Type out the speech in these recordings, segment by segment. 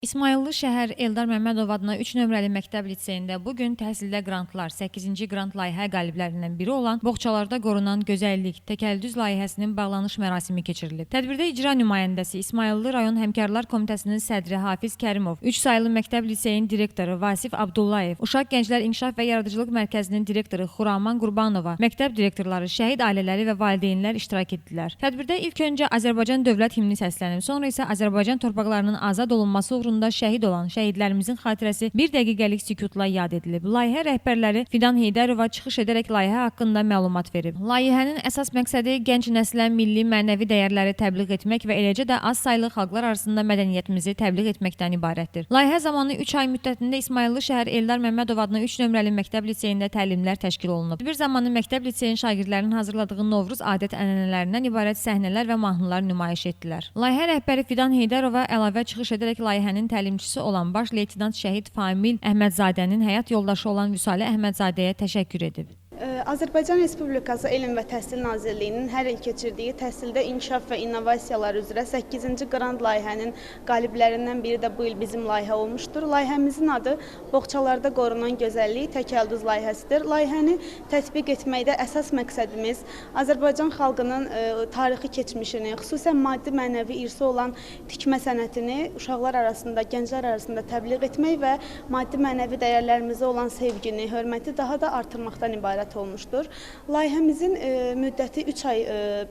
İsmayıllı şəhər Eldar Məmmədov adına 3 nömrəli məktəb liseyində bugün təhsildə qrantlar 8-ci qrant layihə qaliblərindən biri olan Boğçalarda qorunan gözəllik təkəldüz layihəsinin bağlanış mərasimi keçirilib. Tədbirdə icra nümayəndəsi İsmayıllı rayon Həmkarlar Komitəsinin sədri Hafiz Kərimov, 3 saylı məktəb liseyin direktoru Vasif Abdullayev, Uşaq Gənclər İnkişaf və Yaradıcılıq Mərkəzinin direktoru Xuraman Qurbanova, məktəb direktorları, şəhid ailələri və valideynlər iştirak etdilər. Tədbirdə ilk öncə Azərbaycan dövlət himni səslənib, sonra isə Azərbaycan torpaqlarının azad olunması uğrunda şəhid olan şəhidlərimizin xatirəsi bir dəqiqəlik sükutla yad edilib. Layihə rəhbərləri Fidan Heydərova çıxış edərək layihə haqqında məlumat verib. Layihənin əsas məqsədi gənc nəslə milli mənəvi dəyərləri təbliğ etmək və eləcə də az saylı xalqlar arasında mədəniyyətimizi təbliğ etməkdən ibarətdir. Layihə zamanı 3 ay müddətində İsmayıllı şəhər Eldar Məmmədov adına 3 nömrəli məktəb liseyində təlimlər təşkil olunub. Bir zamanı məktəb liseyin şagirdlərinin hazırladığı Novruz adət-ənənələrindən ibarət səhnələr və mahnılar nümayiş etdilər. Layihə rəhbəri Fidan Heydərova əlavə çıxış edərək layihənin təlimçisi olan baş leytenant şəhid Famil Əhmədzadənin həyat yoldaşı olan Vüsalə Əhmədzadəyə təşəkkür edib. Azərbaycan Respublikası Elm və Təhsil Nazirliyinin hər il keçirdiyi təhsildə inkişaf və innovasiyalar üzrə 8-ci qrant layihənin qaliblərindən biri də bu il bizim layihə olmuşdur. Layihəmizin adı Boğçalarda qorunan gözəllik təkəldüz layihəsidir. Layihəni tətbiq etməkdə əsas məqsədimiz Azərbaycan xalqının tarixi keçmişini, xüsusən maddi-mənəvi irsi olan tikmə sənətini uşaqlar arasında, gənclər arasında təbliğ etmək və maddi-mənəvi dəyərlərimizə olan sevgini, hörməti daha da artırmaqdan ibarət olmuşdur. Layihəmizin müddəti 3 ay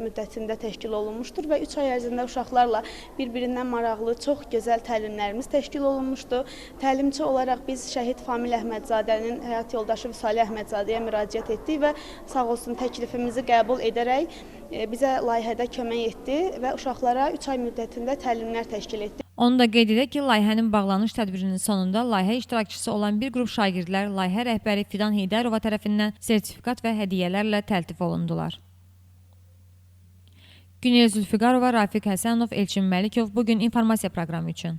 müddətində təşkil olunmuşdur və 3 ay ərzində uşaqlarla bir-birindən maraqlı, çox gözəl təlimlərimiz təşkil olunmuşdu. Təlimçi olaraq biz şəhid Famil Əhmədzadənin həyat yoldaşı Vüsalə Əhmədzadəyə müraciət etdik və sağ olsun təklifimizi qəbul edərək bizə layihədə kömək etdi və uşaqlara 3 ay müddətində təlimlər təşkil etdi. Onu da qeyd edək ki, layihənin bağlanış tədbirinin sonunda layihə iştirakçısı olan bir qrup şagirdlər layihə rəhbəri Fidan Heydərova tərəfindən sertifikat və hədiyyələrlə təltif olundular. Günel Zülfüqarova, Rafiq Həsənov, Elçin Məlikov bugün informasiya proqramı üçün.